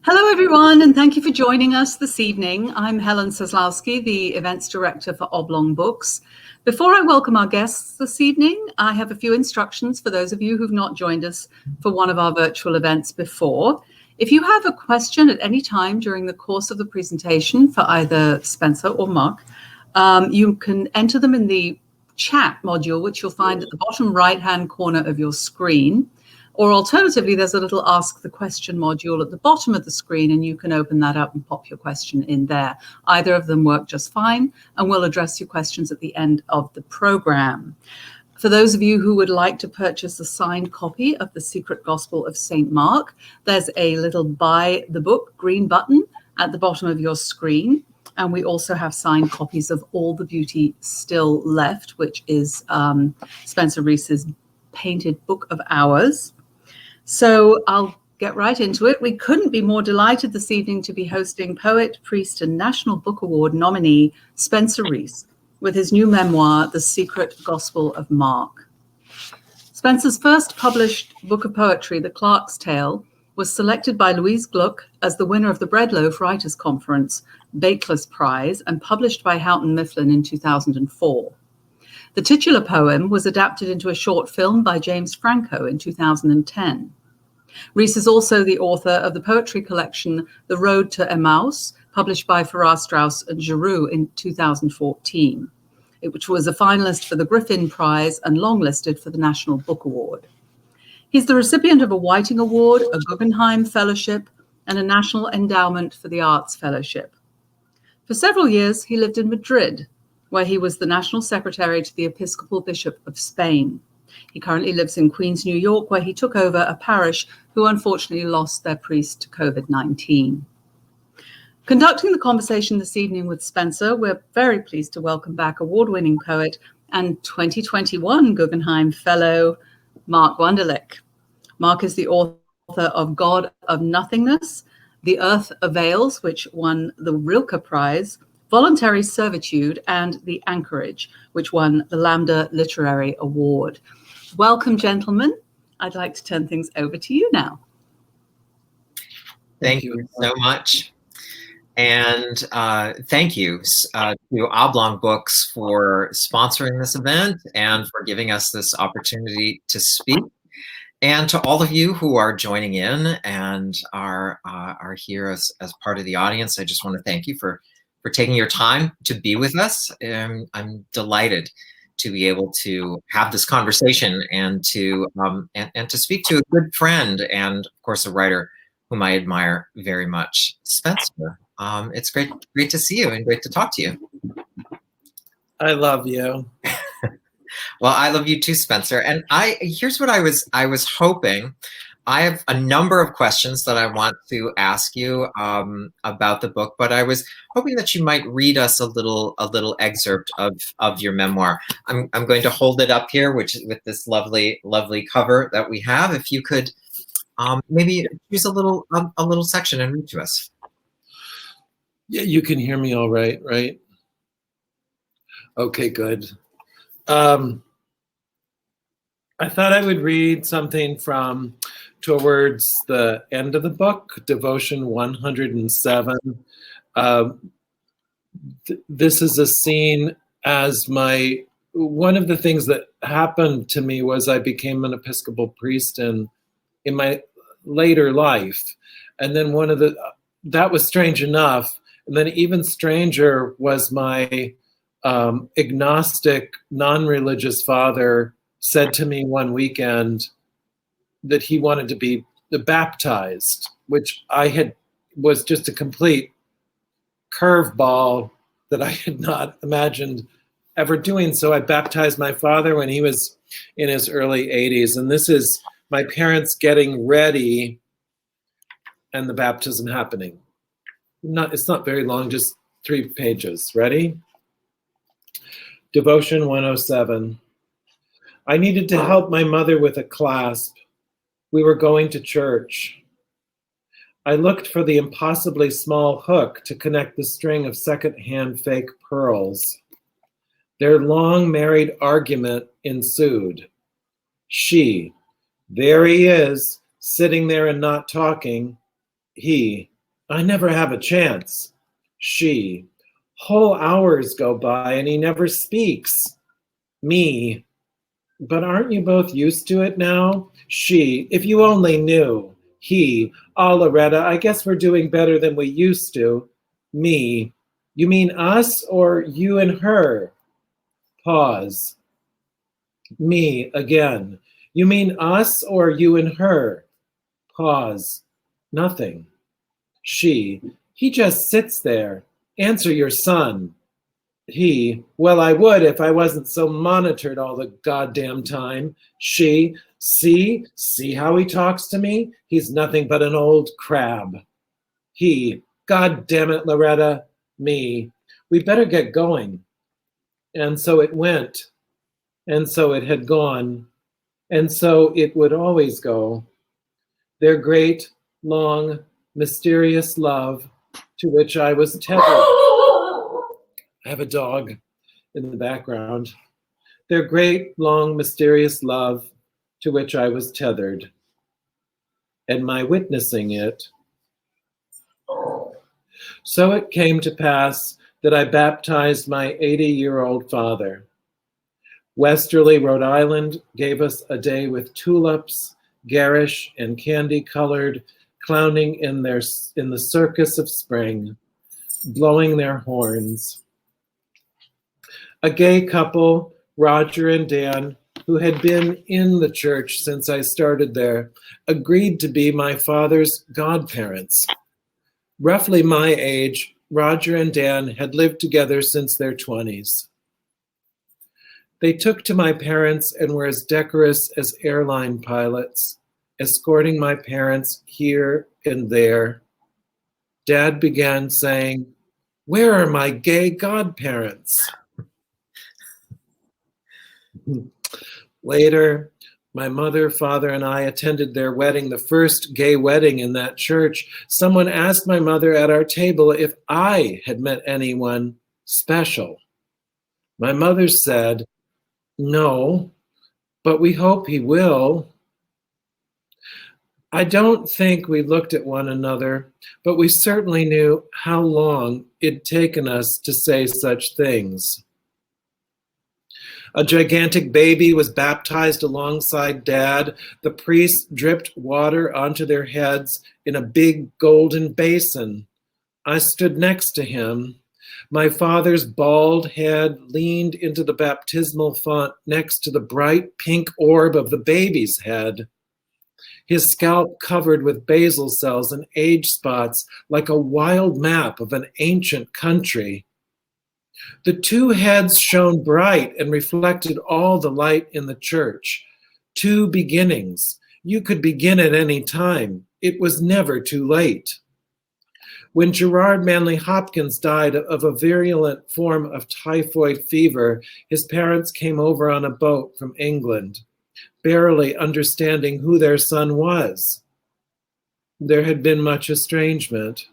Hello, everyone, and thank you for joining us this evening. I'm Helen Soslowski, the Events Director for Oblong Books. Before I welcome our guests this evening, I have a few instructions for those of you who've not joined us for one of our virtual events before. If you have a question at any time during the course of the presentation for either Spencer or Mark, you can enter them in the chat module, which you'll find at the bottom right-hand corner of your screen. Or alternatively, there's a little Ask the Question module at the bottom of the screen, and you can open that up and pop your question in there. Either of them work just fine, and we'll address your questions at the end of the program. For those of you who would like to purchase a signed copy of The Secret Gospel of St. Mark, there's a little Buy the Book green button at the bottom of your screen. And we also have signed copies of All the Beauty Still Left, which is Spencer Reece's painted Book of Hours. So I'll get right into it. We couldn't be more delighted this evening to be hosting poet, priest, and National Book Award nominee Spencer Reece with his new memoir, The Secret Gospel of Mark. Spencer's first published book of poetry, The Clerk's Tale, was selected by Louise Gluck as the winner of the Breadloaf Writers' Conference Bakeless Prize and published by Houghton Mifflin in 2004. The titular poem was adapted into a short film by James Franco in 2010. Reece is also the author of the poetry collection The Road to Emmaus, published by Farrar, Straus and Giroux in 2014, which was a finalist for the Griffin Prize and longlisted for the National Book Award. He's the recipient of a Whiting Award, a Guggenheim Fellowship, and a National Endowment for the Arts Fellowship. For several years, he lived in Madrid, where he was the National Secretary to the Episcopal Bishop of Spain. He currently lives in Queens, New York, where he took over a parish who unfortunately lost their priest to COVID-19. Conducting the conversation this evening with Spencer, we're very pleased to welcome back award-winning poet and 2021 Guggenheim Fellow, Mark Wunderlich. Mark is the author of God of Nothingness, The Earth Avails, which won the Rilke Prize, Voluntary Servitude, and The Anchorage, which won the Lambda Literary Award. Welcome, gentlemen. I'd like to turn things over to you now. Thank you so much. And thank you to Oblong Books for sponsoring this event and for giving us this opportunity to speak. And to all of you who are joining in and are here as part of the audience, I just want to thank you for taking your time to be with us. I'm delighted to be able to have this conversation and to speak to a good friend and, of course, a writer whom I admire very much, Spencer. It's great to see you and great to talk to you. I love you. Well, I love you too, Spencer. And here's what I was hoping. I have a number of questions that I want to ask you about the book, but I was hoping that you might read us a little excerpt of your memoir. I'm going to hold it up here, with this lovely cover that we have. If you could maybe choose a little section and read to us. Yeah, you can hear me all right, right? Okay, good. I thought I would read something from towards the end of the book, Devotion 107. This is a scene as one of the things that happened to me was I became an Episcopal priest in my later life. And then that was strange enough. And then even stranger was my agnostic, non-religious father said to me one weekend that he wanted to be baptized, which was just a complete curveball that I had not imagined ever doing. So I baptized my father when he was in his early 80s. And this is my parents getting ready and the baptism happening. It's not very long, just 3 pages. Ready? Devotion 107. I needed to help my mother with a clasp. We were going to church. I looked for the impossibly small hook to connect the string of second-hand fake pearls. Their long married argument ensued. She, there he is, sitting there and not talking. He, I never have a chance. She. Whole hours go by and he never speaks. Me. But aren't you both used to it now? She. If you only knew. He. Oh, Loretta, I guess we're doing better than we used to. Me. You mean us or you and her? Pause. Me again. You mean us or you and her? Pause. Nothing. She. He just sits there. Answer your son. He. Well, I would if I wasn't so monitored all the goddamn time. She. See how he talks to me? He's nothing but an old crab. He. God damn it, Loretta. Me. We better get going. And so it went. And so it had gone. And so it would always go. Their great, long, mysterious love to which I was tethered. I have a dog in the background. Their great, long, mysterious love to which I was tethered. And my witnessing it. So it came to pass that I baptized my 80-year-old father. Westerly, Rhode Island gave us a day with tulips, garish and candy-colored, clowning in the circus of spring, blowing their horns. A gay couple, Roger and Dan, who had been in the church since I started there, agreed to be my father's godparents. Roughly my age, Roger and Dan had lived together since their 20s. They took to my parents and were as decorous as airline pilots, escorting my parents here and there. Dad began saying, "Where are my gay godparents?" Later, my mother, father, and I attended their wedding, the first gay wedding in that church. Someone asked my mother at our table if I had met anyone special. My mother said, "No, but we hope he will." I don't think we looked at one another, but we certainly knew how long it'd taken us to say such things. A gigantic baby was baptized alongside Dad. The priest dripped water onto their heads in a big golden basin. I stood next to him. My father's bald head leaned into the baptismal font next to the bright pink orb of the baby's head. His scalp covered with basal cells and age spots like a wild map of an ancient country. The two heads shone bright and reflected all the light in the church. Two beginnings. You could begin at any time. It was never too late. When Gerard Manley Hopkins died of a virulent form of typhoid fever, his parents came over on a boat from England, barely understanding who their son was. There had been much estrangement.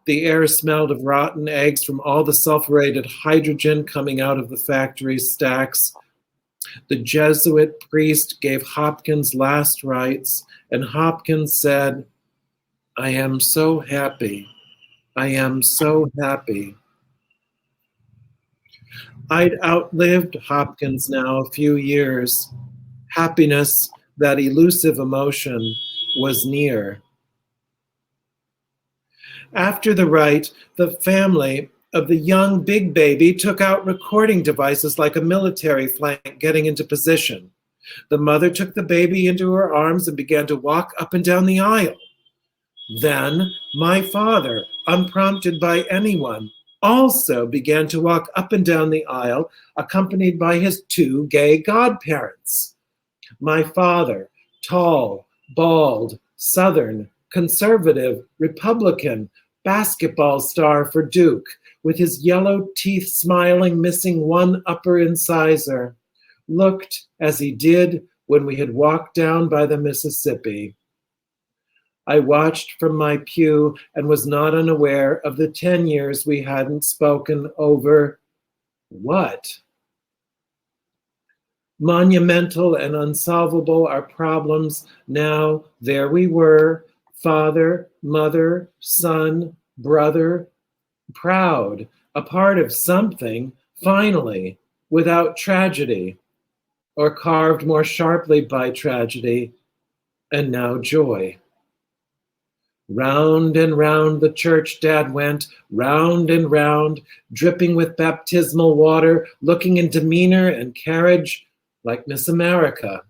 The air smelled of rotten eggs from all the sulfurated hydrogen coming out of the factory stacks. The Jesuit priest gave Hopkins last rites, and Hopkins said, "I am so happy. I am so happy." I'd outlived Hopkins now a few years. Happiness, that elusive emotion, was near. After the rite, the family of the young big baby took out recording devices like a military flank getting into position. The mother took the baby into her arms and began to walk up and down the aisle. Then my father, unprompted by anyone, also began to walk up and down the aisle, accompanied by his two gay godparents. My father, tall, bald, Southern, conservative, Republican, basketball star for Duke, with his yellow teeth smiling, missing one upper incisor, looked as he did when we had walked down by the Mississippi. I watched from my pew and was not unaware of the 10 years we hadn't spoken over what? Monumental and unsolvable our problems. Now, there we were, father, mother, son, brother, proud, a part of something, finally, without tragedy, or carved more sharply by tragedy, and now joy. Round and round the church Dad went, round and round, dripping with baptismal water, looking in demeanor and carriage like Miss America.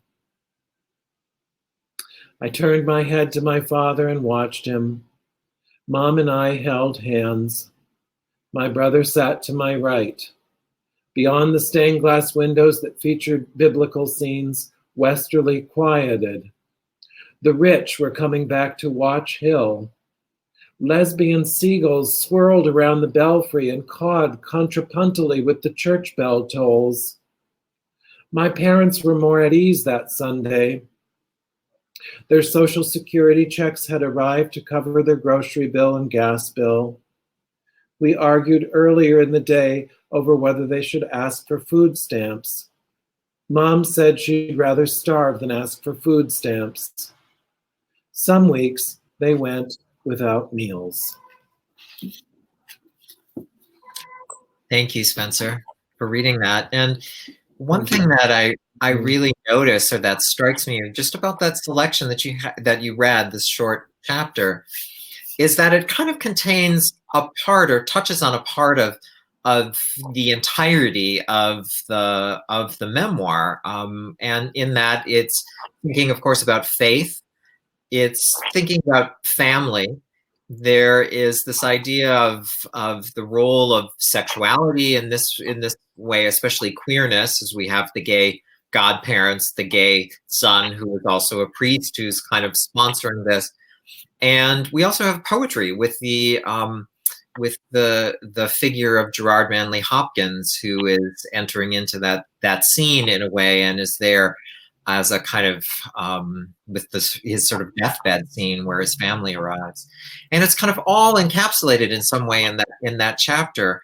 I turned my head to my father and watched him. Mom and I held hands. My brother sat to my right. Beyond the stained glass windows that featured biblical scenes, westerly quieted. The rich were coming back to Watch Hill. Lesbian seagulls swirled around the belfry and cawed contrapuntally with the church bell tolls. My parents were more at ease that Sunday. Their Social Security checks had arrived to cover their grocery bill and gas bill. We argued earlier in the day over whether they should ask for food stamps. Mom said she'd rather starve than ask for food stamps. Some weeks they went without meals. Thank you, Spencer, for reading that. And one thing that I really notice, or that strikes me just about that selection that you read, this short chapter, is that it kind of contains a part, or touches on a part of the entirety of the memoir, and in that it's thinking, of course, about faith. It's thinking about family. There is this idea of the role of sexuality in this way, especially queerness, as we have the gay godparents, the gay son who is also a priest who's kind of sponsoring this, and we also have poetry with the figure of Gerard Manley Hopkins, who is entering into that scene in a way and is there as a kind of with his sort of deathbed scene where his family arrives, and it's kind of all encapsulated in some way in that chapter.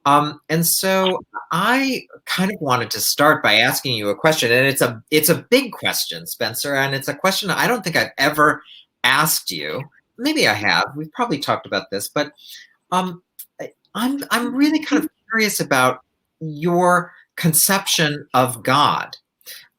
And so I kind of wanted to start by asking you a question, and it's a big question, Spencer, and it's a question I don't think I've ever asked you. Maybe I have. We've probably talked about this, but I'm really kind of curious about your conception of God.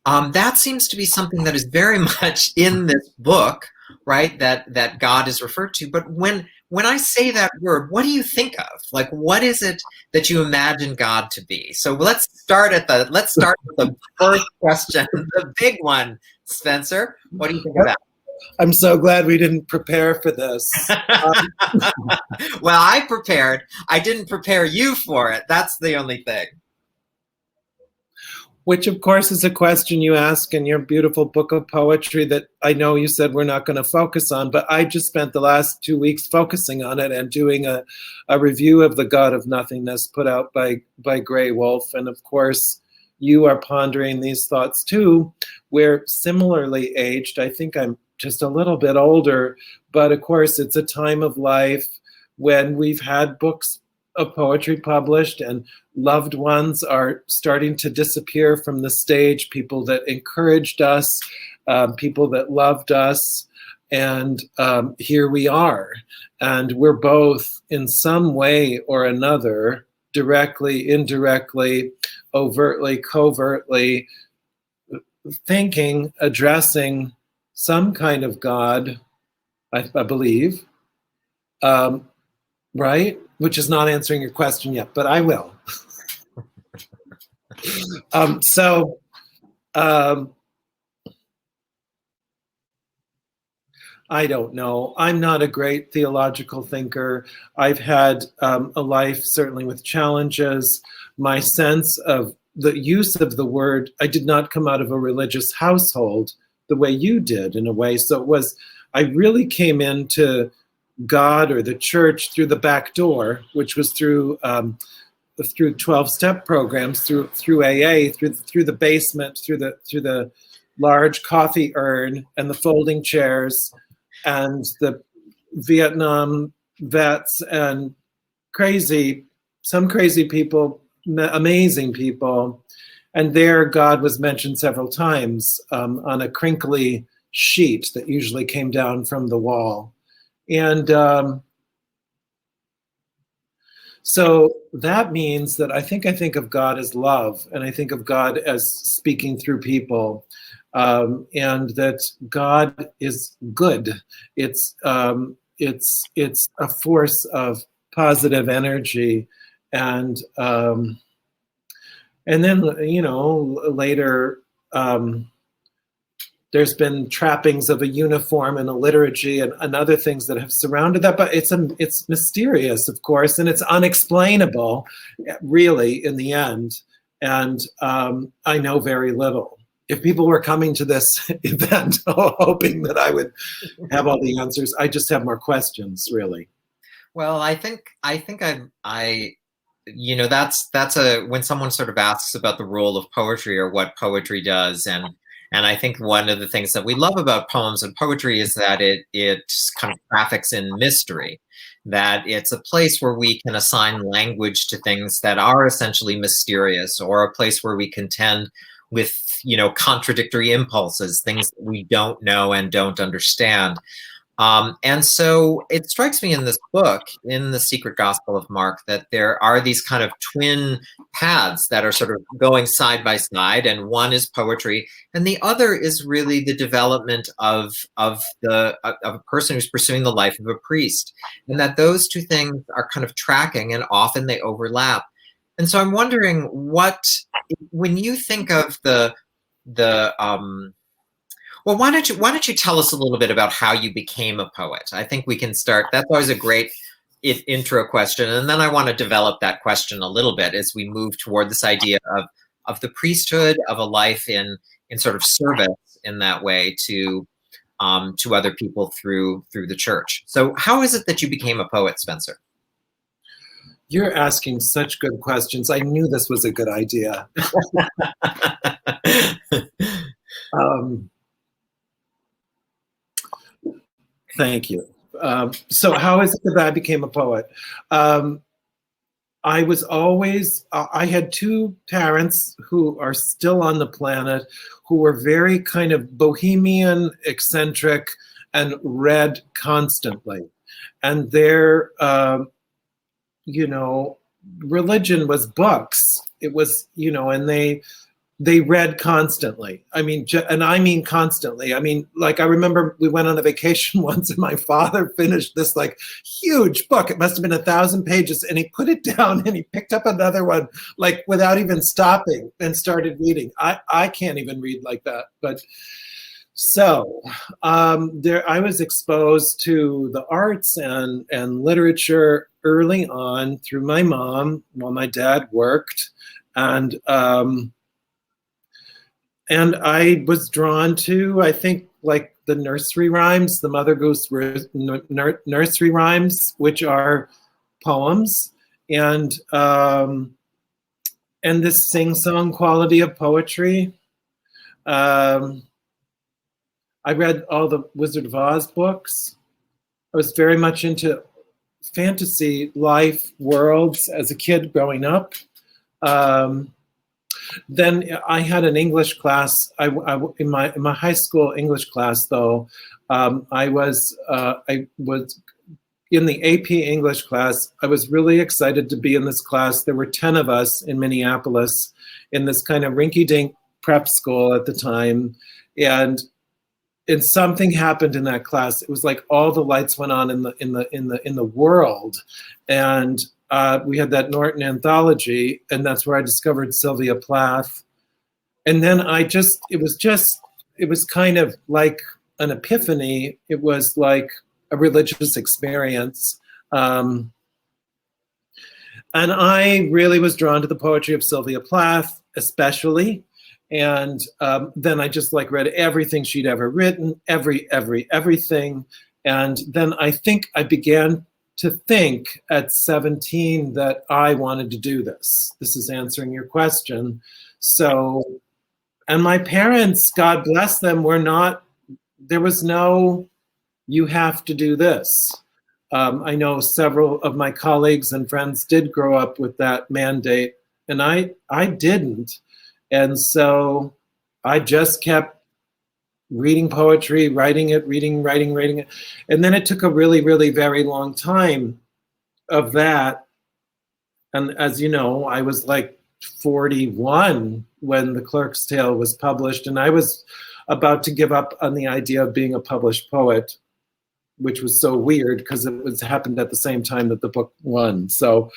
That seems to be something that is very much in this book, right? That God is referred to. But when I say that word, what do you think of? Like, what is it that you imagine God to be? So let's start with the first question, the big one, Spencer. What do you think of that? I'm so glad we didn't prepare for this. Well, I prepared. I didn't prepare you for it. That's the only thing. Which, of course, is a question you ask in your beautiful book of poetry that I know you said we're not going to focus on, but I just spent the last 2 weeks focusing on it and doing a review of The God of Nothingness put out by Grey Wolf. And of course, you are pondering these thoughts too. We're similarly aged. I think I'm just a little bit older, but of course, it's a time of life when we've had books of poetry published and loved ones are starting to disappear from the stage, people that encouraged us, people that loved us, and here we are. And we're both in some way or another, directly, indirectly, overtly, covertly, thinking, addressing some kind of God, I believe, right? Which is not answering your question yet, but I will. I don't know. I'm not a great theological thinker. I've had a life certainly with challenges. My sense of the use of the word, I did not come out of a religious household the way you did in a way. So I really came into God or the church through the back door, which was through 12-step programs, through AA, through the basement, through the large coffee urn and the folding chairs and the Vietnam vets and some crazy people, amazing people. And there God was mentioned several times on a crinkly sheet that usually came down from the wall. And so that means that I think of God as love, and I think of God as speaking through people, and that God is good. It's a force of positive energy, and then later. There's been trappings of a uniform and a liturgy and other things that have surrounded that, but it's mysterious, of course, and it's unexplainable, really, in the end. And I know very little. If people were coming to this event hoping that I would have all the answers, I just have more questions, really. Well, I think that's when someone sort of asks about the role of poetry or what poetry does, and I think one of the things that we love about poems and poetry is that it kind of traffics in mystery, that it's a place where we can assign language to things that are essentially mysterious, or a place where we contend with, contradictory impulses, things that we don't know and don't understand. And so it strikes me in this book, in The Secret Gospel of Mark, that there are these kind of twin paths that are sort of going side by side, and one is poetry, and the other is really the development of a person who's pursuing the life of a priest, and that those two things are kind of tracking, and often they overlap. And so I'm wondering, when you think of well, why don't you tell us a little bit about how you became a poet? I think we can start. That's always a great intro question, and then I want to develop that question a little bit as we move toward this idea of the priesthood, of a life in sort of service in that way to other people through the church. So, how is it that you became a poet, Spencer? You're asking such good questions. I knew this was a good idea. Thank you. So how is it that I became a poet? I was always, I had two parents who are still on the planet, who were very kind of bohemian, eccentric, and read constantly. And their, religion was books. It was, and they read constantly. I mean, and I mean constantly. I mean, like, I remember we went on a vacation once and my father finished this like huge book. It must have been 1,000 pages, and he put it down and he picked up another one, like, without even stopping, and started reading. I can't even read like that. But so I was exposed to the arts and literature early on through my mom while my dad worked. And I was drawn to, I think, like the nursery rhymes, the Mother Goose nursery rhymes, which are poems, and this sing-song quality of poetry. I read all the Wizard of Oz books. I was very much into fantasy life worlds as a kid growing up. Then I had an English class. In my high school English class, though, I was in the AP English class. I was really excited to be in this class. There were 10 of us in Minneapolis in this kind of rinky-dink prep school at the time, and something happened in that class. It was like all the lights went on in the world, and we had that Norton anthology, and that's where I discovered Sylvia Plath. And then it was kind of like an epiphany. It was like a religious experience. And I really was drawn to the poetry of Sylvia Plath, especially. And then I just like read everything she'd ever written, everything. And then I think I began to think at 17 that I wanted to do this. This is answering your question. So, and my parents, God bless them, there was no, you have to do this. I know several of my colleagues and friends did grow up with that mandate, and I didn't. And so I just kept reading poetry, writing it, writing it. And then it took a really, really very long time of that. And as you know, I was like 41 when The Clerk's Tale was published, and I was about to give up on the idea of being a published poet, which was so weird because it happened at the same time that the book won. So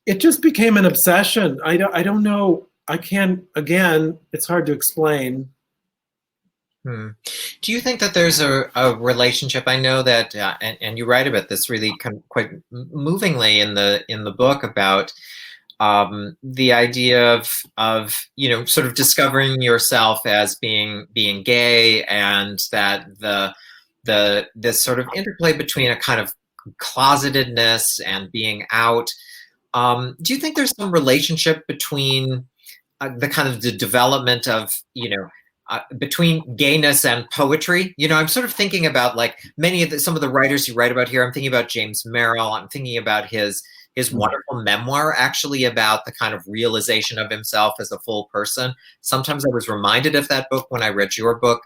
it just became an obsession. I don't know. I can't, again, it's hard to explain. Do you think that there's a relationship? I know that, and you write about this really quite movingly in the book about the idea of sort of discovering yourself as being gay, and that this sort of interplay between a kind of closetedness and being out. Do you think there's some relationship between the kind of the development of between gayness and poetry? I'm sort of thinking about like some of the writers you write about here. I'm thinking about James Merrill. I'm thinking about his wonderful memoir, actually, about the kind of realization of himself as a full person. Sometimes I was reminded of that book when I read your book.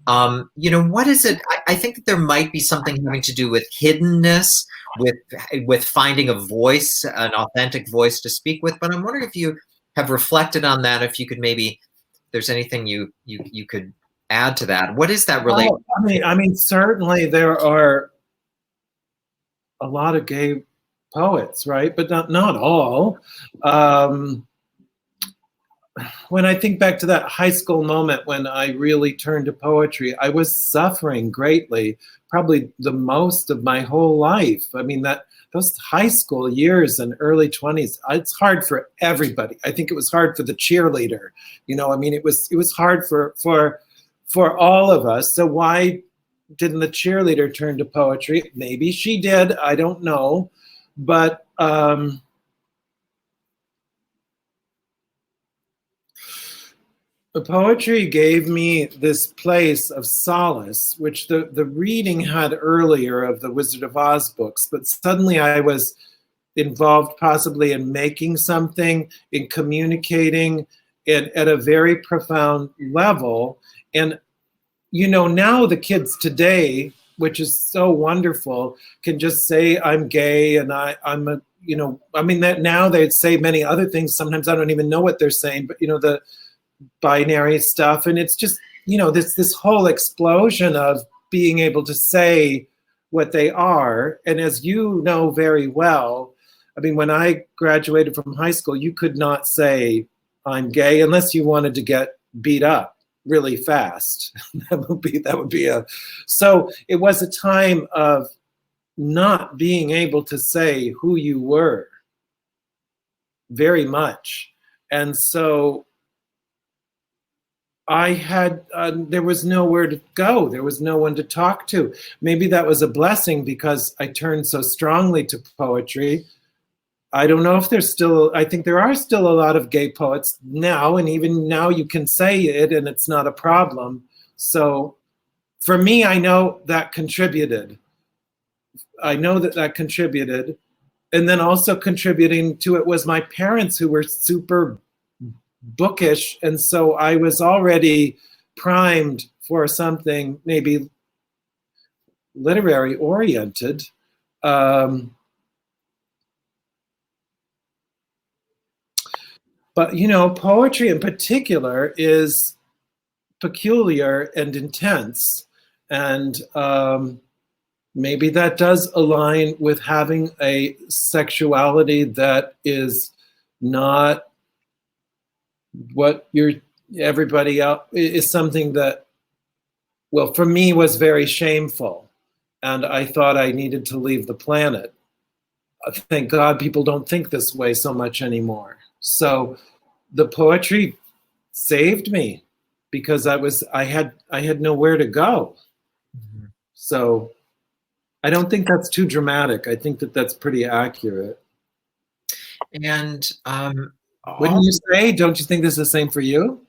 What is it? I think that there might be something having to do with hiddenness, with finding a voice, an authentic voice to speak with. But I'm wondering if you have reflected on that, if you could maybe, there's anything you could add to that. What is that relationship? I mean, certainly there are a lot of gay poets, right? But not all. When I think back to that high school moment when I really turned to poetry, I was suffering greatly, probably the most of my whole life. I mean, those high school years and early 20s, it's hard for everybody. I think it was hard for the cheerleader. I mean, it was hard for all of us. So why didn't the cheerleader turn to poetry? Maybe she did. I don't know. But the poetry gave me this place of solace, which the reading had earlier of the Wizard of Oz books, but suddenly I was involved possibly in making something, in communicating at a very profound level. And, now the kids today, which is so wonderful, can just say I'm gay and I'm a, that now they'd say many other things. Sometimes I don't even know what they're saying, but, the binary stuff, and it's just this whole explosion of being able to say what they are. And as you know very well, I mean, when I graduated from high school, you could not say I'm gay unless you wanted to get beat up really fast. that would be so it was a time of not being able to say who you were very much. And so I had, there was nowhere to go. There was no one to talk to. Maybe that was a blessing because I turned so strongly to poetry. I don't know if I think there are still a lot of gay poets now, and even now you can say it and it's not a problem. So for me, I know that contributed. I know that contributed. And then also contributing to it was my parents, who were super bookish, and so I was already primed for something maybe literary oriented. But poetry in particular is peculiar and intense, and maybe that does align with having a sexuality that is not what everybody else is, something that, well, for me was very shameful, and I thought I needed to leave the planet. Thank God people don't think this way so much anymore. So the poetry saved me because I had nowhere to go. Mm-hmm. So I don't think that's too dramatic. I think that's pretty accurate. And wouldn't you say? Don't you think this is the same for you?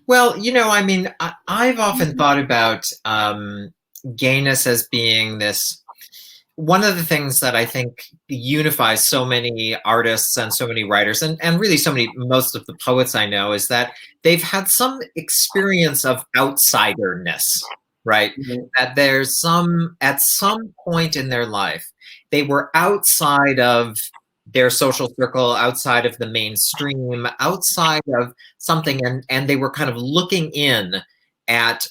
Well, I mean, I've often thought about gayness as being this, one of the things that I think unifies so many artists and so many writers and really most of the poets I know is that they've had some experience of outsiderness, right? Mhm. That at some point in their life, they were outside of their social circle, outside of the mainstream, outside of something, and they were kind of looking in at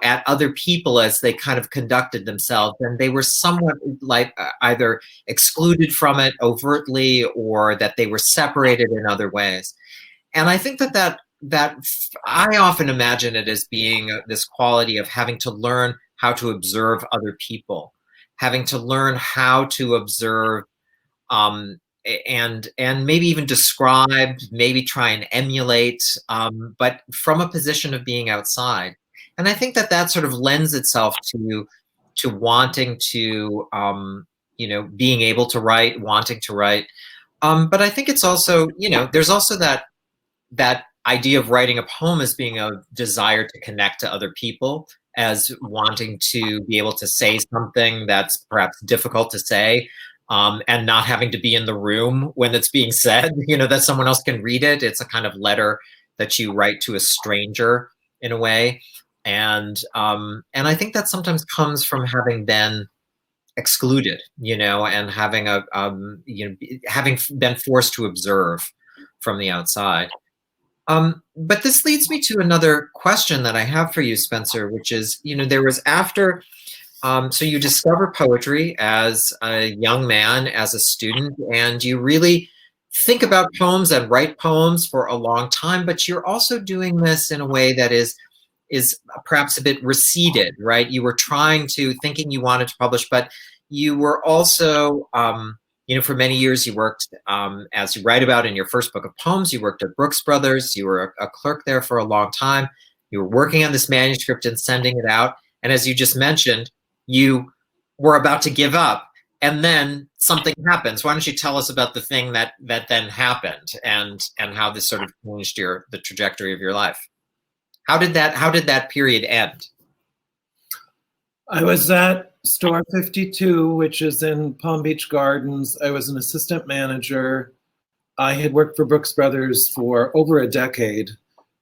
at other people as they kind of conducted themselves, and they were somewhat like either excluded from it overtly or that they were separated in other ways. And I think that I often imagine it as being this quality of having to learn how to observe other people, having to learn how to observe um, and maybe even describe, maybe try and emulate, but from a position of being outside. And I think that sort of lends itself to wanting to, being able to write, wanting to write. But I think it's also, there's also that idea of writing a poem as being a desire to connect to other people, as wanting to be able to say something that's perhaps difficult to say, and not having to be in the room when it's being said, that someone else can read it. It's a kind of letter that you write to a stranger in a way. And I think that sometimes comes from having been excluded, and having having been forced to observe from the outside. But this leads me to another question that I have for you, Spencer, which is, there was after, so you discover poetry as a young man, as a student, and you really think about poems and write poems for a long time, but you're also doing this in a way that is perhaps a bit receded, right? You were thinking you wanted to publish, but you were also, for many years you worked, as you write about in your first book of poems, you worked at Brooks Brothers, you were a clerk there for a long time, you were working on this manuscript and sending it out, and as you just mentioned, you were about to give up, and then something happens. Why don't you tell us about the thing that then happened, and how this sort of changed the trajectory of your life? How did that period end? I was at Store 52, which is in Palm Beach Gardens. I was an assistant manager. I had worked for Brooks Brothers for over a decade,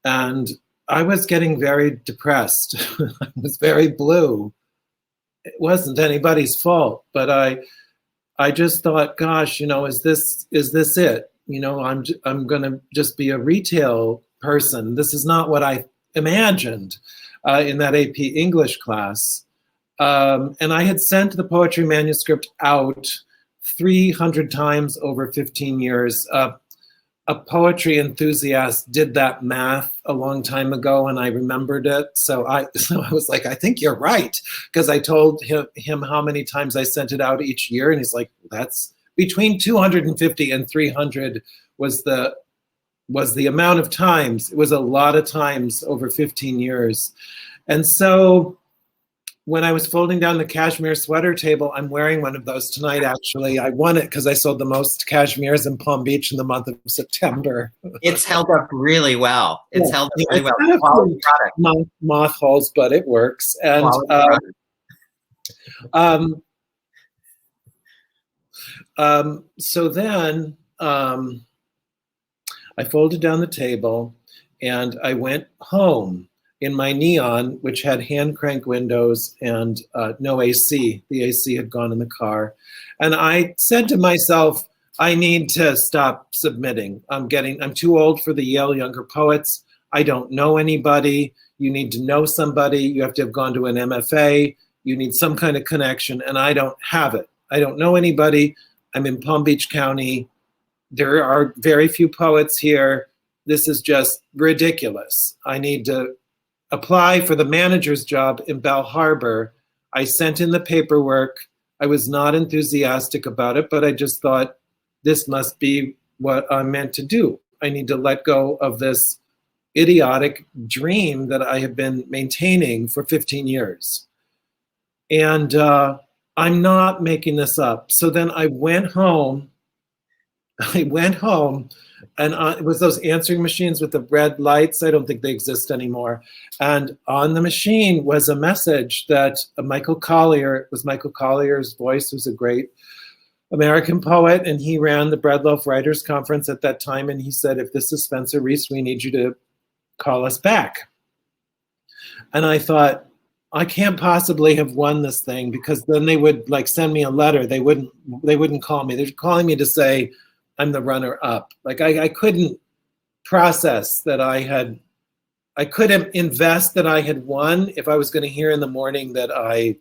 and I was getting very depressed. I was very blue. It wasn't anybody's fault, but I just thought, gosh, is this it? I'm going to just be a retail person. This is not what I imagined in that AP English class. And I had sent the poetry manuscript out 300 times over 15 years. A poetry enthusiast did that math a long time ago, and I remembered it. So I was like, I think you're right, because I told him how many times I sent it out each year, and he's like, that's between 250 and 300 was the amount of times. It was a lot of times over 15 years. And so when I was folding down the cashmere sweater table, I'm wearing one of those tonight, actually. I won it because I sold the most cashmeres in Palm Beach in the month of September. It's held up really well. It's held up really well. Kind of Quality product. Moth holes, but it works. And so then I folded down the table and I went home in my Neon, which had hand crank windows and no AC. The AC had gone in the car. And I said to myself, I need to stop submitting. I'm too old for the Yale Younger Poets. I don't know anybody. You need to know somebody. You have to have gone to an MFA. You need some kind of connection, and I don't have it. I don't know anybody. I'm in Palm Beach County. There are very few poets here. This is just ridiculous. I need to apply for the manager's job in Bell Harbor. I sent in the paperwork. I was not enthusiastic about it, but I just thought, this must be what I'm meant to do. I need to let go of this idiotic dream that I have been maintaining for 15 years. And I'm not making this up. So then I went home. And it was those answering machines with the red lights. I don't think they exist anymore. And on the machine was a message that Michael Collier, it was Michael Collier's voice, who's a great American poet, and he ran the Breadloaf Writers Conference at that time. And he said, if this is Spencer Reece, we need you to call us back. And I thought, I can't possibly have won this thing, because then they would like send me a letter. They wouldn't call me. They're calling me to say I'm the runner up. Like I couldn't process that I couldn't invest that I had won if I was going to hear in the morning that I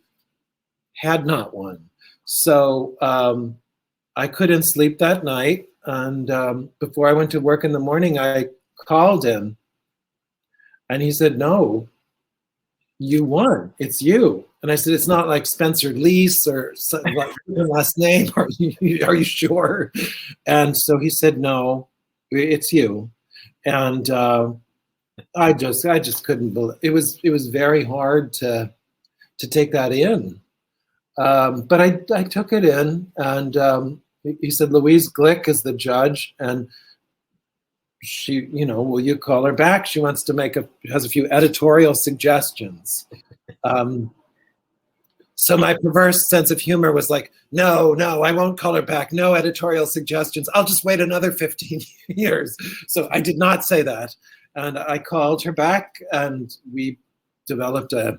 had not won. So I couldn't sleep that night. And before I went to work in the morning, I called him and he said, no, you won. It's you. And I said, it's not like Spencer Lease or like your last name. Are you sure? And so he said, no, it's you. And I just couldn't believe it. Was very hard to take that in. But I took it in, and he said, Louise Glick is the judge, and she, will you call her back? She wants to has a few editorial suggestions. So my perverse sense of humor was like, no, I won't call her back. No editorial suggestions. I'll just wait another 15 years. So I did not say that. And I called her back, and we developed a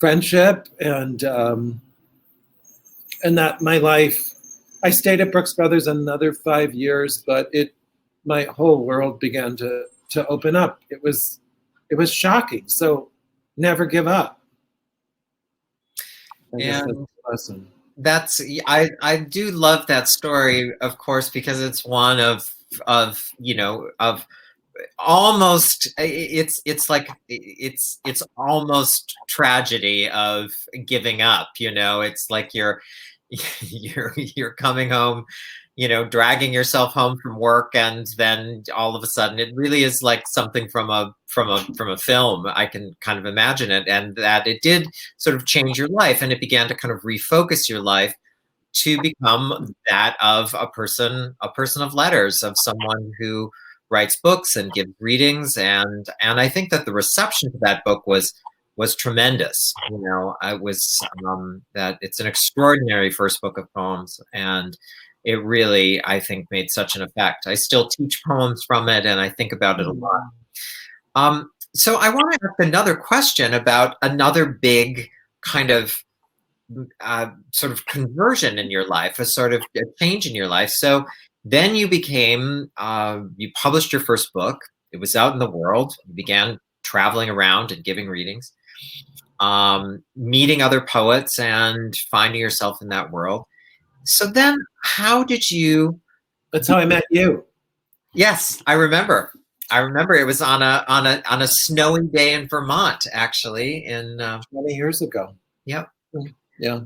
friendship, and that my life, I stayed at Brooks Brothers another 5 years, but my whole world began to open up. It was shocking. So never give up. And I do love that story, of course, because it's one of almost, it's like it's almost tragedy of giving up. It's like you're coming home, dragging yourself home from work, and then all of a sudden it really is like something from a film. I can kind of imagine it, and that it did sort of change your life, and it began to kind of refocus your life to become that of a person of letters, of someone who writes books and gives readings, and I think that the reception to that book was tremendous. I was that it's an extraordinary first book of poems, and it really, I think, made such an effect. I still teach poems from it, and I think about it a lot. So I want to ask another question about another big kind of sort of conversion in your life, a sort of a change in your life. So then you you published your first book. It was out in the world. You began traveling around and giving readings, meeting other poets and finding yourself in that world. So then how did you... That's how I met you. Yes, I remember. It was on a snowy day in Vermont, actually, in 20 years ago. Yep. Yeah.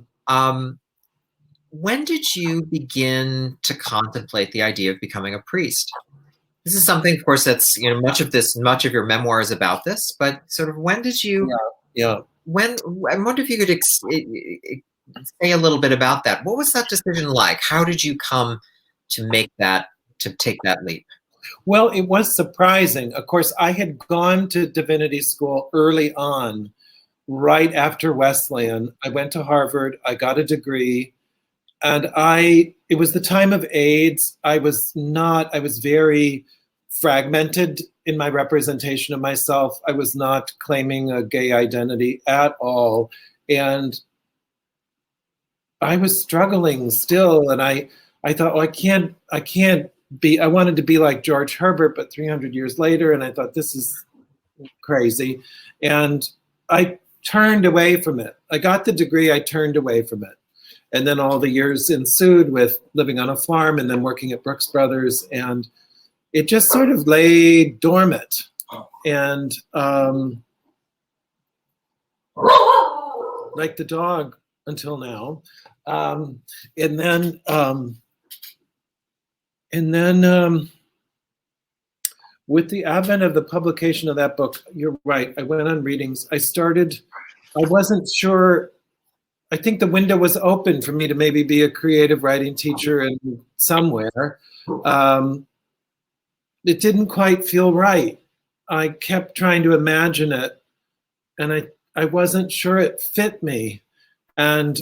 When did you begin to contemplate the idea of becoming a priest? This is something, of course, that's, much of your memoir is about this, but sort of when did you... Yeah. I wonder if you could say a little bit about that. What was that decision like? How did you come to take that leap? Well, it was surprising. Of course, I had gone to divinity school early on, right after Wesleyan. I went to Harvard. I got a degree, and it was the time of AIDS. I was very fragmented in my representation of myself. I was not claiming a gay identity at all. And I was struggling still. And I thought, well, I wanted to be like George Herbert, but 300 years later. And I thought, this is crazy. And I turned away from it. I got the degree, I turned away from it. And then all the years ensued with living on a farm and then working at Brooks Brothers. And it just sort of lay dormant. And like the dog until now. And then with the advent of the publication of that book, you're right, I went on readings. I wasn't sure, I think the window was open for me to maybe be a creative writing teacher somewhere. it didn't quite feel right. I kept trying to imagine it, and I wasn't sure it fit me. And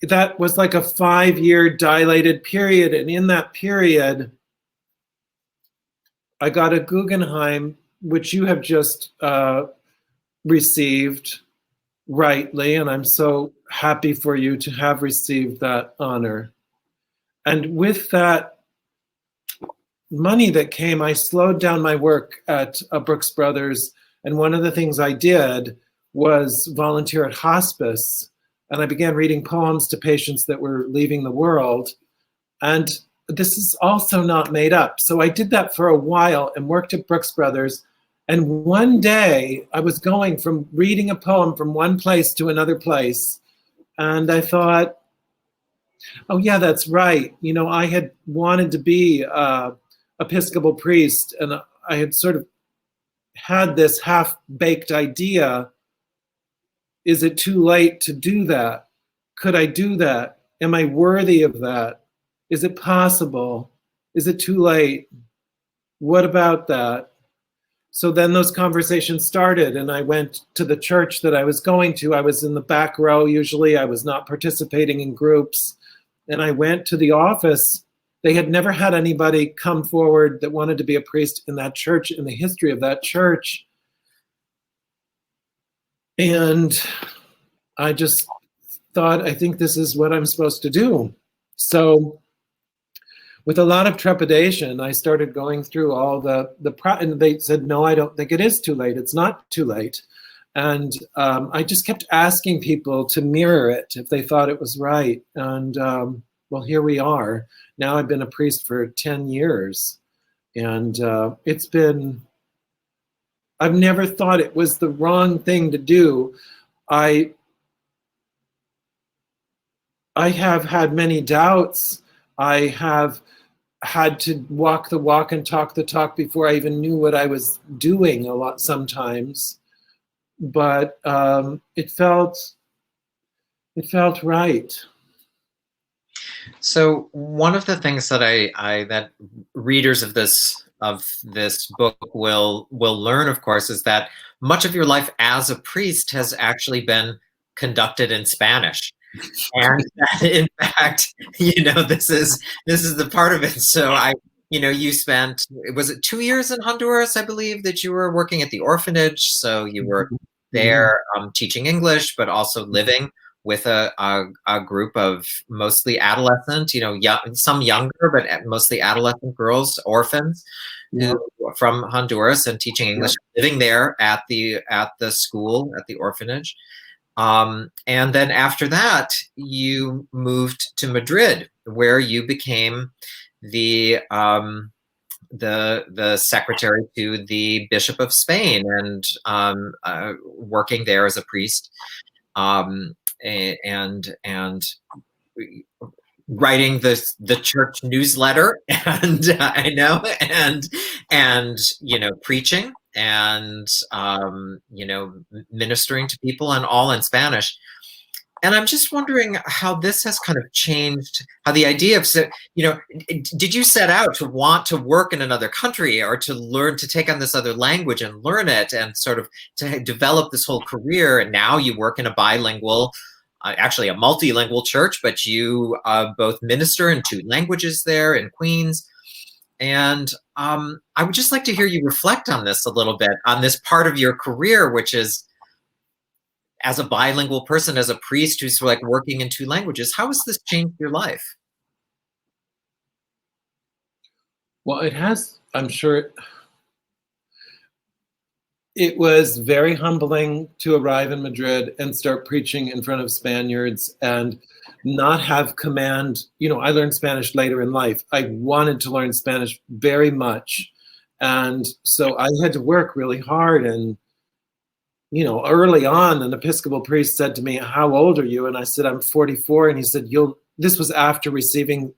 that was like a 5-year dilated period. And in that period, I got a Guggenheim, which you have just received rightly. And I'm so happy for you to have received that honor. And with that money that came, I slowed down my work at Brooks Brothers. And one of the things I did was volunteer at hospice. And I began reading poems to patients that were leaving the world. And this is also not made up. So I did that for a while and worked at Brooks Brothers. And one day I was going from reading a poem from one place to another place. And I thought, oh yeah, that's right. You know, I had wanted to be Episcopal priest, and I had sort of had this half-baked idea. Is it too late to do that? Could I do that? Am I worthy of that? Is it possible? Is it too late? What about that? So then those conversations started, and I went to the church that I was going to. I was in the back row usually. I was not participating in groups. And I went to the office. They had never had anybody come forward that wanted to be a priest in that church, in the history of that church. And I just thought, I think this is what I'm supposed to do. So with a lot of trepidation, I started going through all and they said, no, I don't think it is too late. It's not too late. And I just kept asking people to mirror it if they thought it was right. And well, here we are. Now I've been a priest for 10 years. And I've never thought it was the wrong thing to do. I have had many doubts. I have had to walk the walk and talk the talk before I even knew what I was doing a lot sometimes. But it felt right. So one of the things that that readers of this book will learn, of course, is that much of your life as a priest has actually been conducted in Spanish. And in fact, this is the part of it. So you spent, was it 2 years in Honduras, I believe, that you were working at the orphanage. So you were there teaching English, but also living with a group of mostly adolescent, some younger, but mostly adolescent girls, orphans, from Honduras, and teaching English, living there at the school, at the orphanage. And then after that, you moved to Madrid, where you became the secretary to the Bishop of Spain, and working there as a priest, and writing the church newsletter, and preaching, and ministering to people, and all in Spanish. And I'm just wondering how this has kind of changed, how the idea of, did you set out to want to work in another country, or to learn to take on this other language and learn it, and sort of to develop this whole career? And now you work in a bilingual, actually a multilingual church, but you both minister in 2 languages there in Queens. And I would just like to hear you reflect on this a little bit, on this part of your career, which is, as a bilingual person, as a priest who's like working in 2 languages. How has this changed your life? Well, it has, I'm sure. It was very humbling to arrive in Madrid and start preaching in front of Spaniards and not have command. I learned Spanish later in life. I wanted to learn Spanish very much. And so I had to work really hard. And early on, an Episcopal priest said to me, "How old are you?" And I said, "I'm 44. And he said, this was after receiving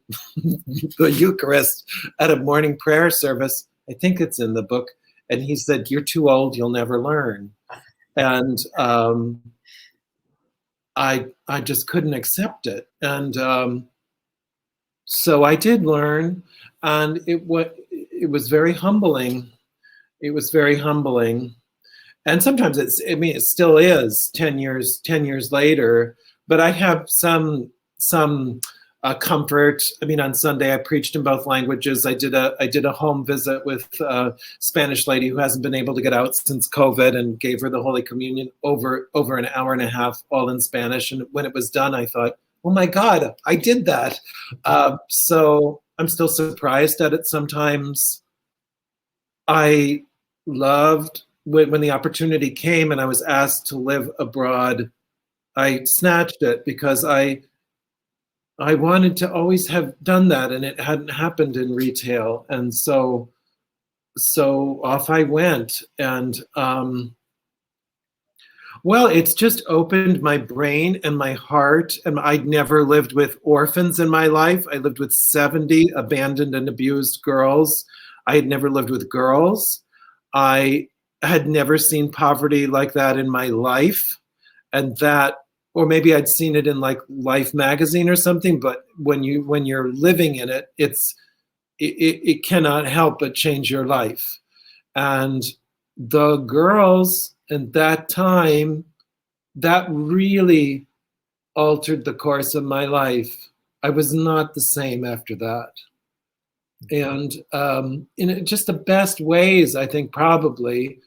the Eucharist at a morning prayer service. I think it's in the book. And he said, "You're too old. You'll never learn." And I just couldn't accept it. And so I did learn. And it was very humbling. It was very humbling. And sometimes it still is 10 years later, but I have some comfort. I mean, on Sunday I preached in both languages. I did a home visit with a Spanish lady who hasn't been able to get out since COVID, and gave her the Holy Communion over an hour and a half, all in Spanish. And when it was done, I thought, oh my God, I did that. So I'm still surprised at it sometimes. I loved when the opportunity came and I was asked to live abroad. I snatched it because I wanted to always have done that, and it hadn't happened in retail. And so off I went. And well, it's just opened my brain and my heart. And I'd never lived with orphans in my life. I lived with 70 abandoned and abused girls. I had never lived with girls. I had never seen poverty like that in my life. And that, or maybe I'd seen it in like Life magazine or something, but when you're living in it, it cannot help but change your life. And the girls in that time, that really altered the course of my life. I was not the same after that. And in just the best ways, I think, probably,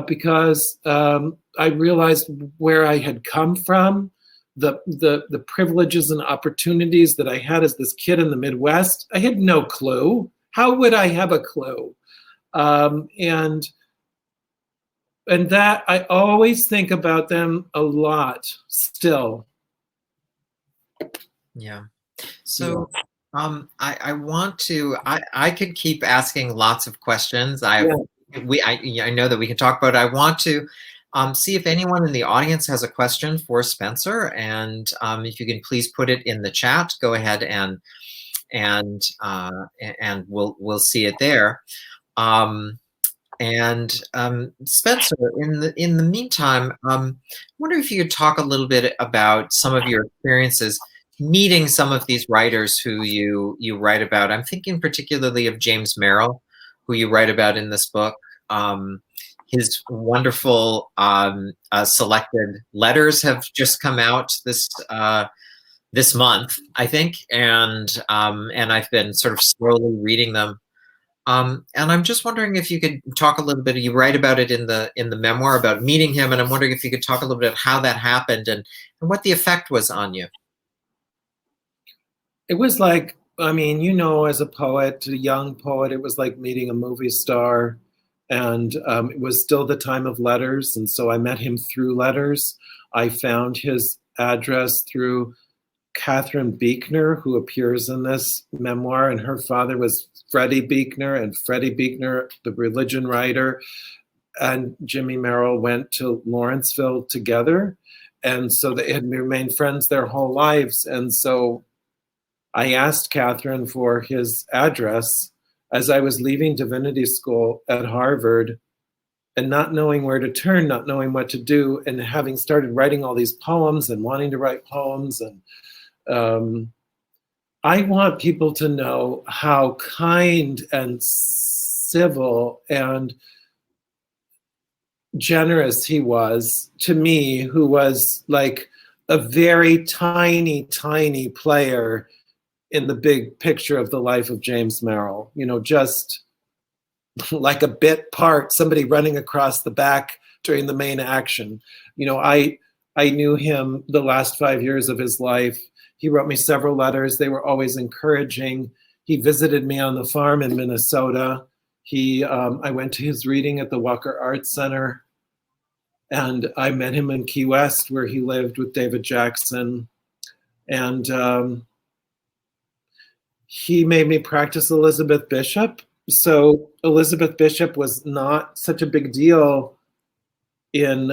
because I realized where I had come from, the privileges and opportunities that I had as this kid in the Midwest. I had no clue. How would I have a clue? And that I always think about them a lot still. Yeah. So I want to, I could keep asking lots of questions. I know that we can talk about it. I want to see if anyone in the audience has a question for Spencer, and if you can please put it in the chat. Go ahead and we'll see it there. Spencer, in the meantime, I wonder if you could talk a little bit about some of your experiences meeting some of these writers who you write about. I'm thinking particularly of James Merrill, who you write about in this book. His wonderful selected letters have just come out this month, I think, and I've been sort of slowly reading them. And I'm just wondering if you could talk a little bit. You write about it in the memoir about meeting him, and I'm wondering if you could talk a little bit about how that happened and what the effect was on you. It was like, I mean, as a poet, a young poet, it was like meeting a movie star. And it was still the time of letters. And so I met him through letters. I found his address through Catherine Buechner, who appears in this memoir. And her father was Freddie Buechner, and Freddie Buechner, the religion writer, and Jimmy Merrill went to Lawrenceville together. And so they had remained friends their whole lives. And so I asked Catherine for his address as I was leaving divinity school at Harvard, and not knowing where to turn, not knowing what to do, and having started writing all these poems and wanting to write poems. And I want people to know how kind and civil and generous he was to me, who was like a very tiny, tiny player in the big picture of the life of James Merrill, just like a bit part, somebody running across the back during the main action. I knew him the last 5 years of his life. He wrote me several letters. They were always encouraging. He visited me on the farm in Minnesota. I went to his reading at the Walker Arts Center, and I met him in Key West, where he lived with David Jackson. And he made me practice Elizabeth Bishop. So Elizabeth Bishop was not such a big deal in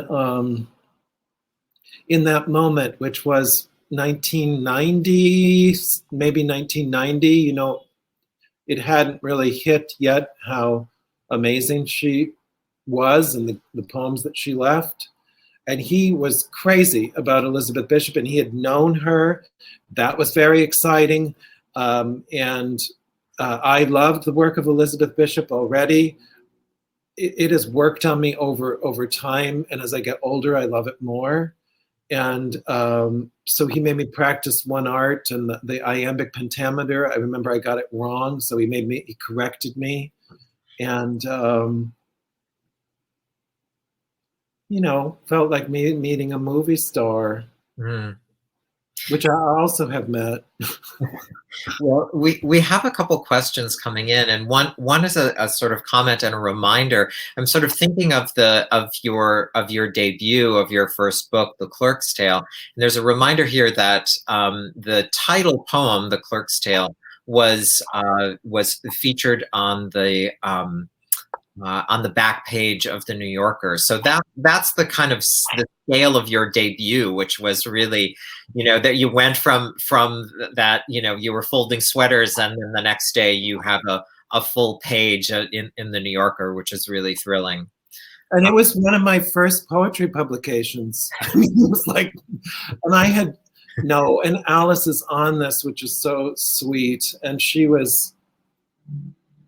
that moment, which was 1990, maybe 1990. It hadn't really hit yet how amazing she was and the poems that she left. And he was crazy about Elizabeth Bishop, and he had known her. That was very exciting. And I loved the work of Elizabeth Bishop already. It has worked on me over time, and as I get older, I love it more. And so he made me practice one art, and the iambic pentameter. I remember I got it wrong, so he corrected me, and felt like meeting a movie star, which I also have met. Well, we have a couple questions coming in, and one is a sort of comment and a reminder. I'm sort of thinking of your debut of your first book, The Clerk's Tale. And there's a reminder here that the title poem, The Clerk's Tale, was featured on the back page of the New Yorker. So that's the kind of the scale of your debut, which was really, that you went from that, you were folding sweaters, and then the next day you have a full page in the New Yorker, which is really thrilling. And it was one of my first poetry publications. I mean, it was like, and and Alice is on this, which is so sweet. And she was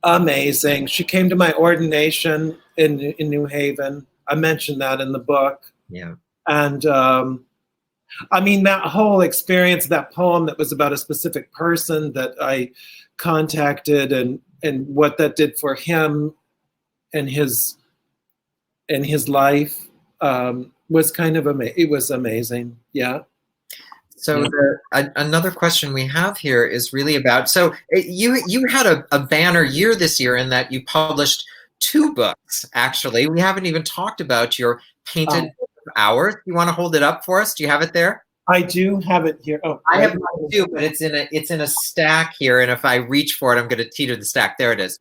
amazing. She came to my ordination in New Haven. I mentioned that in the book. Yeah. And I mean, that whole experience, that poem that was about a specific person that I contacted, and what that did for him and his life was kind of it was amazing. Yeah. So another question we have here is really about, so you had a banner year this year in that you published 2 books, actually. We haven't even talked about your Painted Hours. You want to hold it up for us? Do you have it there? I do have it here. Oh, I have mine too, but it's in a stack here, and if I reach for it, I'm going to teeter the stack. There it is.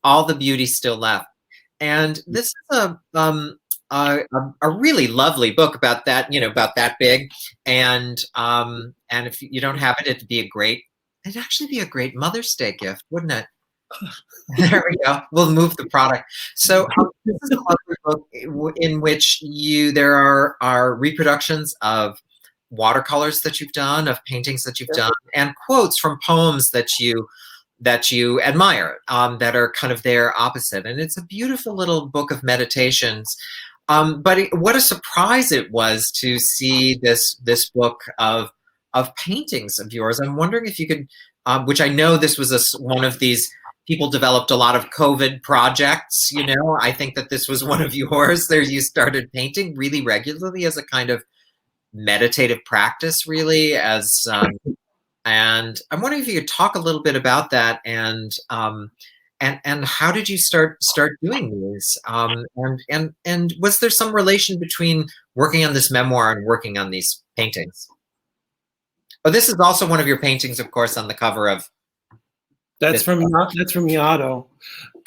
All the Beauty Still Left. And this is a really lovely book about that, about that big. And if you don't have it, it'd actually be a great Mother's Day gift, wouldn't it? There we go. We'll move the product. So this is a lovely book in which there are reproductions of watercolors that you've done, of paintings that you've done, and quotes from poems that you admire, that are kind of their opposite. And it's a beautiful little book of meditations. But what a surprise it was to see this book of paintings of yours. I'm wondering if you could, which I know this was one of these, people developed a lot of COVID projects. I think that this was one of yours. There, you started painting really regularly as a kind of meditative practice, really. And I'm wondering if you could talk a little bit about that, and how did you start doing these? And was there some relation between working on this memoir and working on these paintings? Oh, this is also one of your paintings, of course, on the cover of. That's from Yaddo.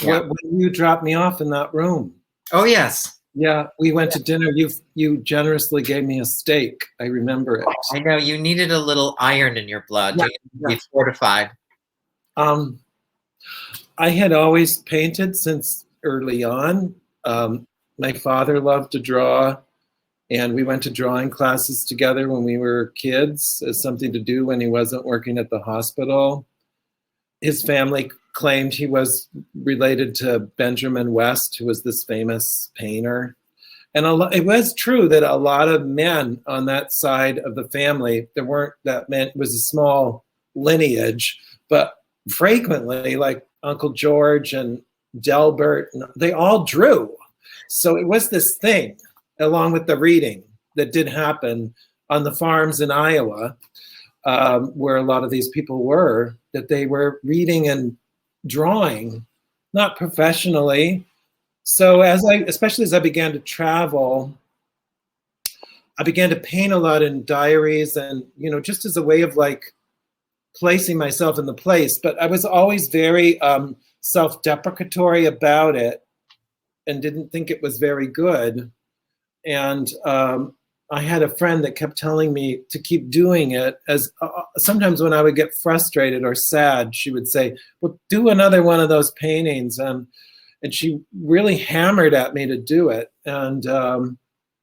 Yeah. When you dropped me off in that room. Oh yes. Yeah, we went to dinner. You generously gave me a steak. I remember it. I know you needed a little iron in your blood. Yeah, You needed to be fortified. I had always painted since early on. My father loved to draw, and we went to drawing classes together when we were kids as something to do when he wasn't working at the hospital. His family claimed he was related to Benjamin West, who was this famous painter. And it was true that a lot of men on that side of the family, there weren't that many, it was a small lineage, but frequently, like Uncle George and Delbert, they all drew. So it was this thing, along with the reading, that did happen on the farms in Iowa, where a lot of these people were, that they were reading and drawing, not professionally. So especially as I began to travel, I began to paint a lot in diaries, and, just as a way of like placing myself in the place. But I was always very self-deprecatory about it and didn't think it was very good. And I had a friend that kept telling me to keep doing it, as sometimes when I would get frustrated or sad, she would say, well, do another one of those paintings. And she really hammered at me to do it. And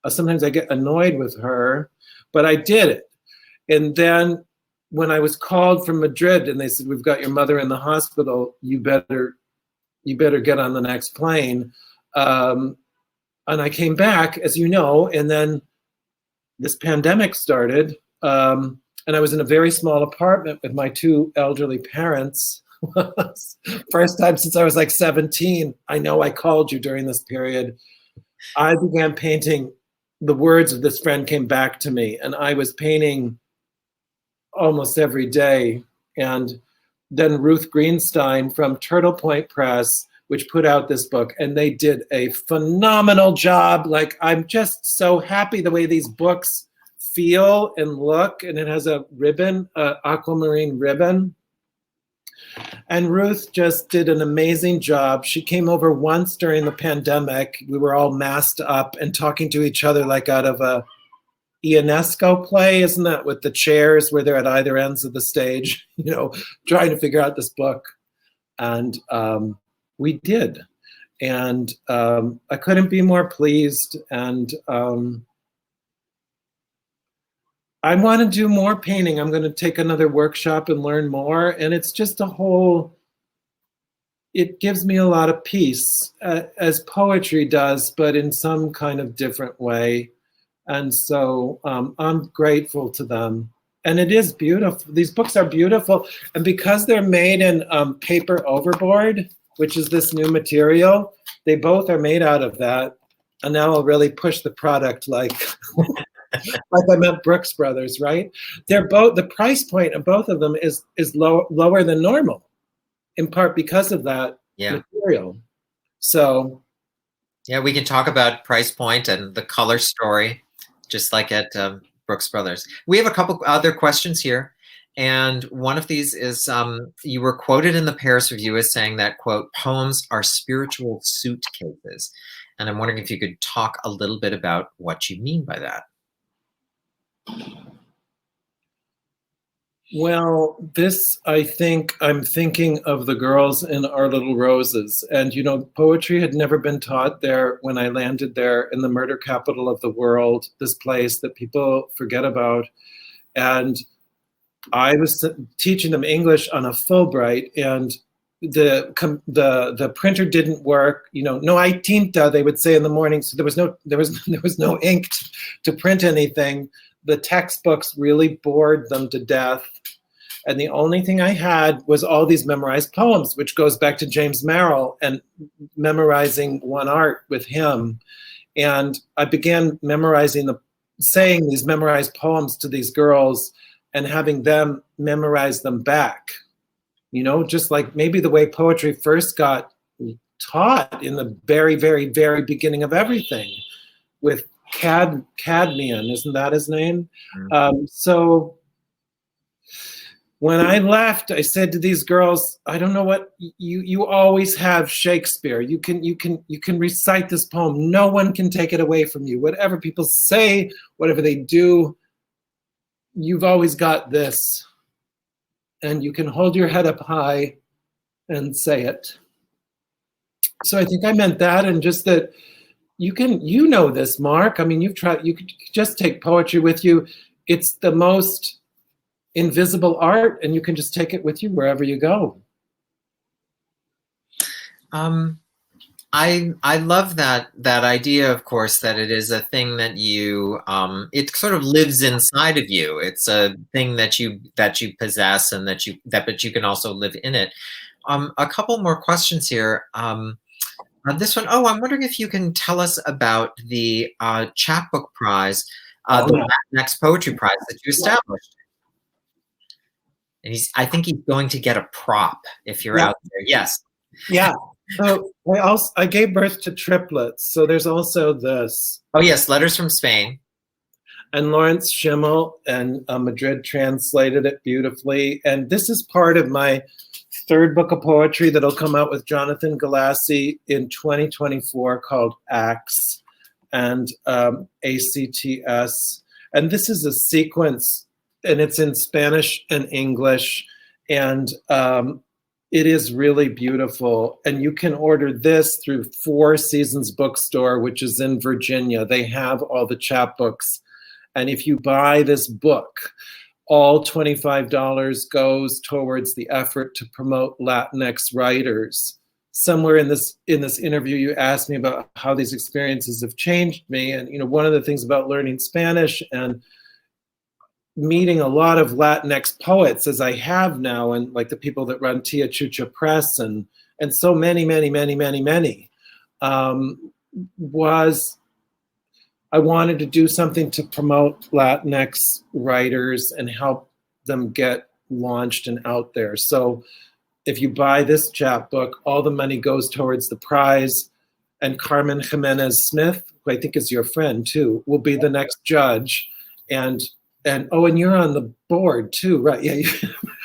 sometimes I get annoyed with her, but I did it. And then when I was called from Madrid and they said, we've got your mother in the hospital, you better get on the next plane. And I came back, as you know, and then this pandemic started. And I was in a very small apartment with my two elderly parents. First time since I was like 17. I know I called you during this period. I began painting. The words of this friend came back to me, and I was painting almost every day. And then Ruth Greenstein from Turtle Point Press, which put out this book, and they did a phenomenal job. Like, I'm just so happy the way these books feel and look, and it has a ribbon, aquamarine ribbon. And Ruth just did an amazing job. She came over once during the pandemic. We were all masked up and talking to each other like out of a Ionesco play, isn't that, with the chairs where they're at either ends of the stage, trying to figure out this book. And we did. And I couldn't be more pleased. And I want to do more painting. I'm going to take another workshop and learn more. And it's just it gives me a lot of peace, as poetry does, but in some kind of different way. And so I'm grateful to them. And it is beautiful. These books are beautiful. And because they're made in paper overboard, which is this new material, they both are made out of that. And now I'll really push the product like I meant Brooks Brothers, right? They're both, the price point of both of them is lower than normal, in part because of that material. So yeah, we can talk about price point and the color story, just like at Brooks Brothers. We have a couple other questions here. And one of these is, you were quoted in the Paris Review as saying that, quote, poems are spiritual suitcases. And I'm wondering if you could talk a little bit about what you mean by that. Well, I think I'm thinking of the girls in Our Little Roses. And, poetry had never been taught there when I landed there, in the murder capital of the world, this place that people forget about. And I was teaching them English on a Fulbright, and the printer didn't work. No hay tinta, they would say in the morning. So there was no ink to print anything. The textbooks really bored them to death. And the only thing I had was all these memorized poems, which goes back to James Merrill and memorizing one art with him. And I began saying these memorized poems to these girls and having them memorize them back. Just like maybe the way poetry first got taught in the very, very, very beginning of everything, with Cadmian, isn't that his name? Mm-hmm. So when I left, I said to these girls, I don't know what you always have Shakespeare. You can recite this poem. No one can take it away from you. Whatever people say, whatever they do, you've always got this. And you can hold your head up high and say it. So I think I meant that, and just that you know this, Mark. I mean, you could just take poetry with you. It's the most invisible art, and you can just take it with you wherever you go. I love that idea, of course, that it is a thing that it sort of lives inside of you. It's a thing that you possess, and but you can also live in it. A couple more questions here. This one, I'm wondering if you can tell us about the chapbook prize, the next poetry prize that you established. And I think he's going to get a prop if you're out there. Yes. Yeah. So I gave birth to triplets. So there's also this. Oh yes, Letters from Spain. And Lawrence Schimmel and Madrid translated it beautifully. And this is part of my third book of poetry that'll come out with Jonathan Galassi in 2024, called Acts, and ACTS. And this is a sequence, and it's in Spanish and English, and it is really beautiful. And you can order this through Four Seasons Bookstore, which is in Virginia. They have all the chapbooks. And if you buy this book, all $25 goes towards the effort to promote Latinx writers. Somewhere in this interview, you asked me about how these experiences have changed me. And, one of the things about learning Spanish and meeting a lot of Latinx poets, as I have now, and like the people that run Tia Chucha Press and so many, was I wanted to do something to promote Latinx writers and help them get launched and out there. So if you buy this chapbook, all the money goes towards the prize, and Carmen Jimenez Smith, who I think is your friend too, will be the next judge. And you're on the board too, right? Yeah.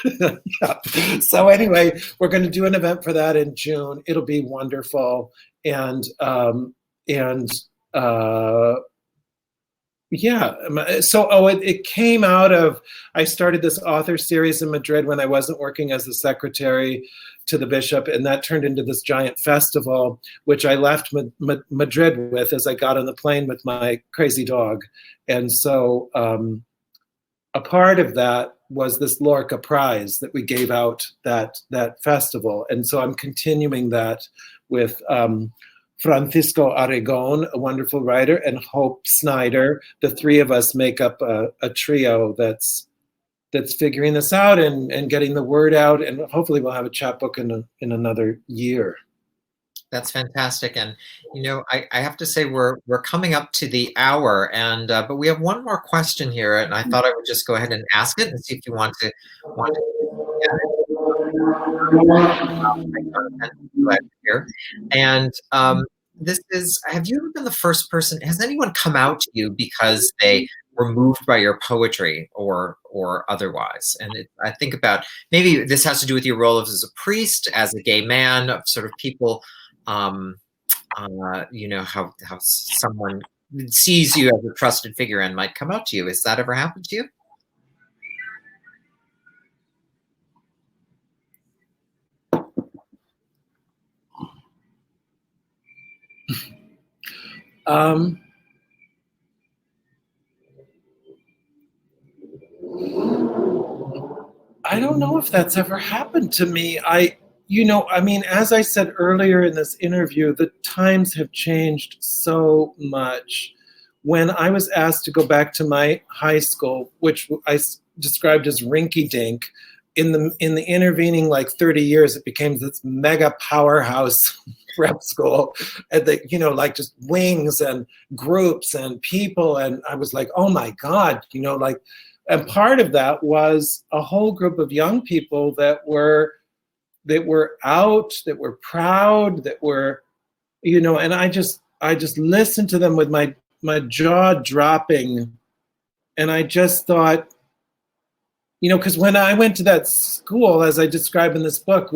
Yeah. So anyway, we're going to do an event for that in June. It'll be wonderful. Yeah. So, it came out of, I started this author series in Madrid when I wasn't working as the secretary to the bishop, and that turned into this giant festival, which I left Madrid with as I got on the plane with my crazy dog. And so a part of that was this Lorca Prize that we gave out that festival. And so I'm continuing that with Francisco Aragon, a wonderful writer, and Hope Snyder. The three of us make up a trio that's figuring this out and getting the word out, and hopefully we'll have a chapbook in another year. That's fantastic. And, I have to say we're coming up to the hour, and but we have one more question here, and I thought I would just go ahead and ask it and see if you want to. Here. And this is, have you ever been the first person, has anyone come out to you because they were moved by your poetry or otherwise? And I think about, maybe this has to do with your role as a priest, as a gay man, of sort of people, how someone sees you as a trusted figure and might come out to you. Has that ever happened to you? I don't know if that's ever happened to me. As I said earlier in this interview, the times have changed so much. When I was asked to go back to my high school, which I described as rinky-dink, in the intervening 30 years, it became this mega powerhouse prep school, and just wings and groups and people, and I was like, oh my God, and part of that was a whole group of young people that were out, that were proud, that were, and I just listened to them with my jaw dropping, and I just thought, because when I went to that school, as I describe in this book,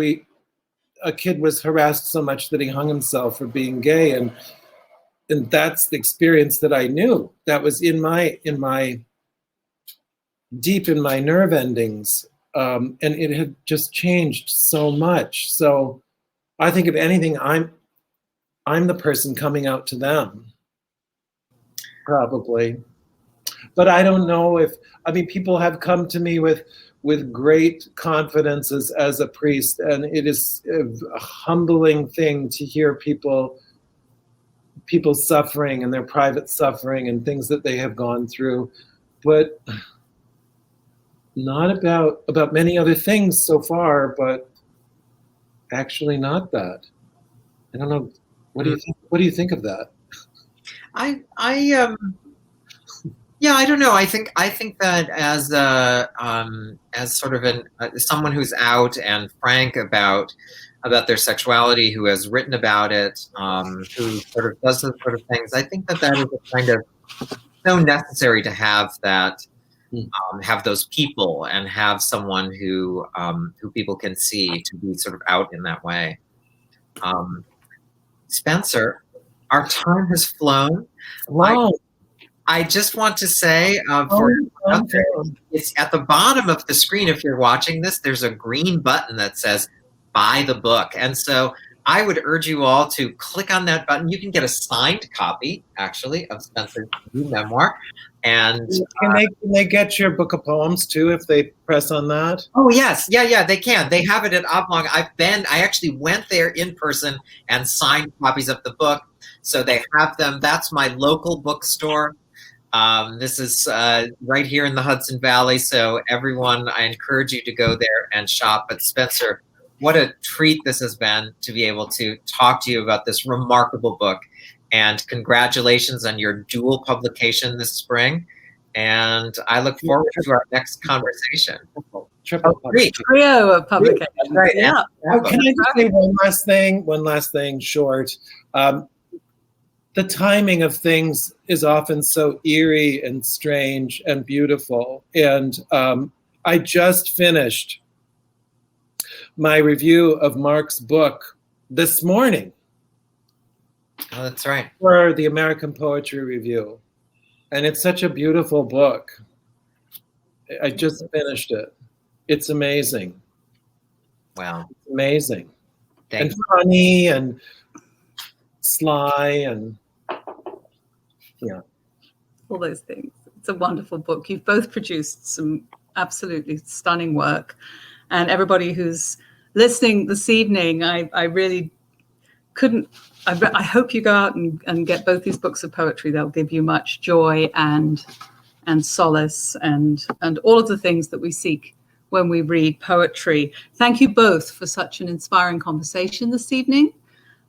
a kid was harassed so much that he hung himself for being gay, and that's the experience that I knew. That was deep in my nerve endings, and it had just changed so much. So I think if anything, I'm the person coming out to them, probably. But I don't know if, people have come to me with great confidence as a priest, and it is a humbling thing to hear people suffering and their private suffering and things that they have gone through, but not about many other things so far, but actually not that. I don't know. What do you think? What do you think of that? Yeah, I don't know. I think that as sort of someone who's out and frank about their sexuality, who has written about it, who sort of does those sort of things, I think that is a kind of so necessary to have that, have those people and have someone who people can see to be sort of out in that way. Spencer, our time has flown. Wow. I just want to say, it's at the bottom of the screen. If you're watching this, there's a green button that says "Buy the book," and so I would urge you all to click on that button. You can get a signed copy, actually, of Spencer's new memoir. And can they get your book of poems too if they press on that? oh yes, yeah, they can. They have it at Oblong. I actually went there in person and signed copies of the book, so they have them. That's my local bookstore. This is right here in the Hudson Valley, so everyone, I encourage you to go there and shop. But Spencer, what a treat this has been to be able to talk to you about this remarkable book. And congratulations on your dual publication this spring. And I look forward to our next conversation. Triple Trio of publications. Right. Yeah. Oh, can I just say one last thing short? The timing of things is often so eerie and strange and beautiful. And I just finished my review of Mark's book this morning. Oh, that's right. For the American Poetry Review. And it's such a beautiful book. I just finished it. It's amazing. Wow. It's amazing. Thanks. And funny and sly and yeah. All those things. It's a wonderful book. You've both produced some absolutely stunning work. And everybody who's listening this evening, I really couldn't, I hope you go out and get both these books of poetry. They'll give you much joy and solace and all of the things that we seek when we read poetry. Thank you both for such an inspiring conversation this evening.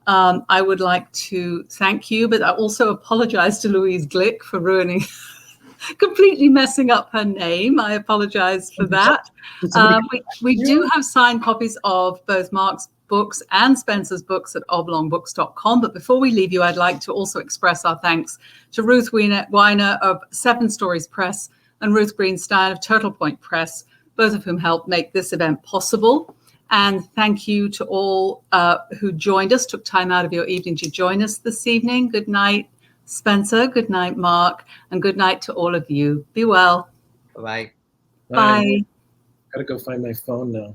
I would like to thank you, but I also apologize to Louise Glick for completely messing up her name. I apologize for that. We do have signed copies of both Mark's books and Spencer's books at oblongbooks.com. But before we leave you, I'd like to also express our thanks to Ruth Weiner of Seven Stories Press and Ruth Greenstein of Turtle Point Press, both of whom helped make this event possible. And thank you to all who joined us, took time out of your evening to join us this evening. Good night, Spencer. Good night, Mark. And good night to all of you. Be well. Bye-bye. Bye. Gotta go find my phone now.